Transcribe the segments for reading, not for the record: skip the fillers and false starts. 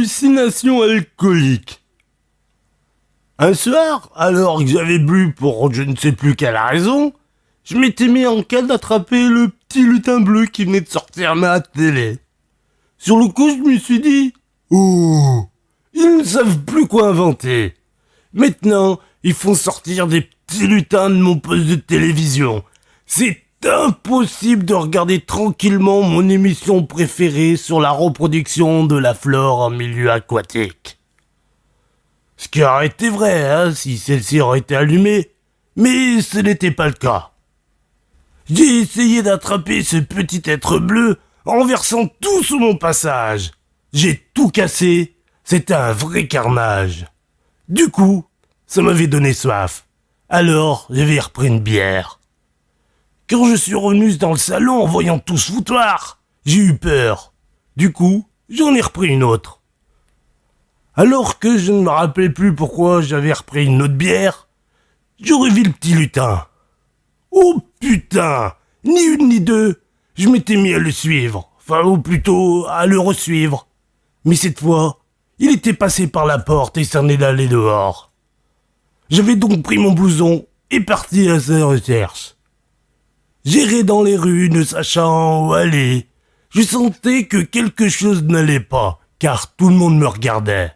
hallucinations alcooliques. Un soir, alors que j'avais bu pour je ne sais plus quelle raison, je m'étais mis en quête d'attraper le petit lutin bleu qui venait de sortir à ma télé. Sur le coup, je me suis dit « Oh, ils ne savent plus quoi inventer. Maintenant, ils font sortir des petits lutins de mon poste de télévision. C'est impossible de regarder tranquillement mon émission préférée sur la reproduction de la flore en milieu aquatique. » Ce qui aurait été vrai, hein, si celle-ci aurait été allumée, mais ce n'était pas le cas. J'ai essayé d'attraper ce petit être bleu en versant tout sous mon passage. J'ai tout cassé, c'était un vrai carnage. Du coup, ça m'avait donné soif. Alors, j'avais repris une bière. Quand je suis revenu dans le salon en voyant tout ce foutoir, j'ai eu peur. Du coup, j'en ai repris une autre. Alors que je ne me rappelais plus pourquoi j'avais repris une autre bière, j'ai revu le petit lutin. Oh putain, ni une ni deux, je m'étais mis à le suivre, enfin ou plutôt à le resuivre. Mais cette fois, il était passé par la porte et s'en est allé dehors. J'avais donc pris mon blouson et parti à sa recherche. J'errais dans les rues ne sachant où aller. Je sentais que quelque chose n'allait pas, car tout le monde me regardait.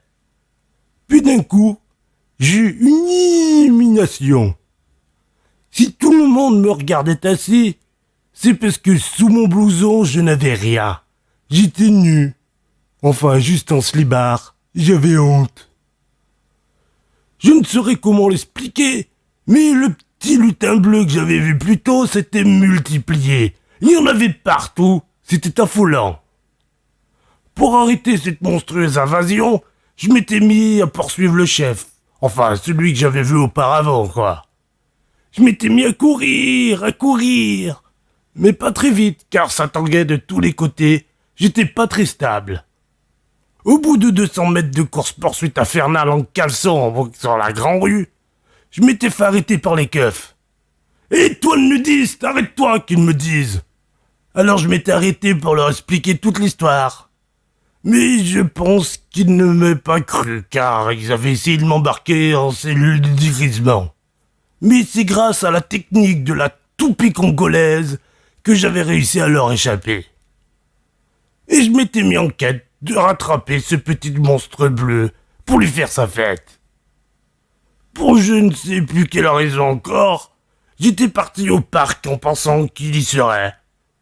Puis d'un coup, j'ai eu une illumination. Si tout le monde me regardait ainsi, c'est parce que sous mon blouson, je n'avais rien. J'étais nu. Enfin, juste en slibard. J'avais honte. Je ne saurais comment l'expliquer, mais le petit lutin bleu que j'avais vu plus tôt s'était multiplié. Il y en avait partout. C'était affolant. Pour arrêter cette monstrueuse invasion, je m'étais mis à poursuivre le chef. Enfin, celui que j'avais vu auparavant, quoi. Je m'étais mis à courir. Mais pas très vite, car ça tanguait de tous les côtés. J'étais pas très stable. Au bout de 200 mètres de course-poursuite infernale en caleçon sur la grande rue, je m'étais fait arrêter par les keufs. « Et toi, le nudiste, arrête-toi !» qu'ils me disent. Alors je m'étais arrêté pour leur expliquer toute l'histoire. Mais je pense qu'ils ne m'avaient pas cru, car ils avaient essayé de m'embarquer en cellule de dégrisement. Mais c'est grâce à la technique de la toupie congolaise que j'avais réussi à leur échapper. Et je m'étais mis en quête de rattraper ce petit monstre bleu pour lui faire sa fête. Pour je ne sais plus quelle raison encore, j'étais parti au parc en pensant qu'il y serait.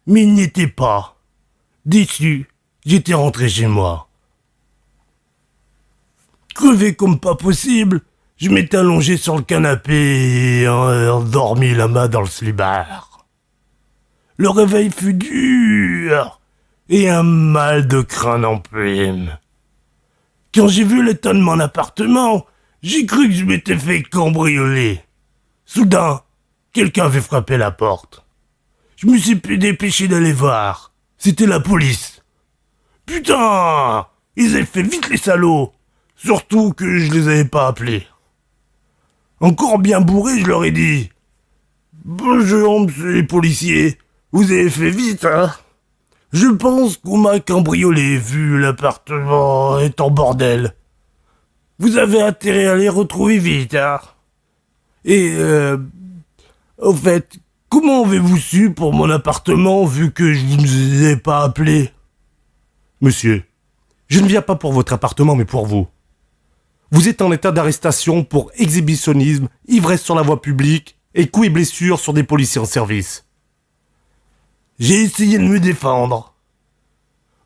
Mais il n'y était pas. Déçu, j'étais rentré chez moi. Crevé comme pas possible, je m'étais allongé sur le canapé et endormi la main dans le slibard. Le réveil fut dur et un mal de crâne en prime. Quand j'ai vu l'état de mon appartement, j'ai cru que je m'étais fait cambrioler. Soudain, quelqu'un avait frappé la porte. Je me suis plus dépêché d'aller voir. C'était la police. Putain, ils avaient fait vite les salauds. Surtout que je les avais pas appelés. Encore bien bourré, je leur ai dit « Bonjour, monsieur les policiers. Vous avez fait vite, hein ? Je pense qu'on m'a cambriolé, vu l'appartement est en bordel. Vous avez intérêt à les retrouver vite, hein ? Et, au fait, comment avez-vous su pour mon appartement, vu que je ne vous ai pas appelé ? Monsieur, je ne viens pas pour votre appartement, mais pour vous. Vous êtes en état d'arrestation pour exhibitionnisme, ivresse sur la voie publique et coups et blessures sur des policiers en service. J'ai essayé de me défendre.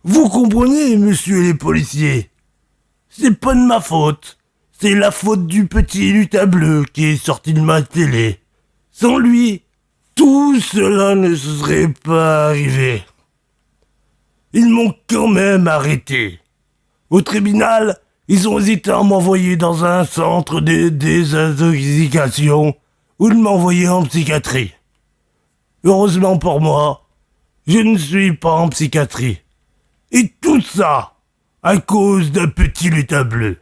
Vous comprenez, monsieur les policiers ? C'est pas de ma faute. C'est la faute du petit lutin bleu qui est sorti de ma télé. Sans lui, tout cela ne se serait pas arrivé. Ils m'ont quand même arrêté. Au tribunal, ils ont hésité à m'envoyer dans un centre de désintoxication ou de m'envoyer en psychiatrie. Heureusement pour moi, je ne suis pas en psychiatrie. Et tout ça à cause d'un petit lutin bleu.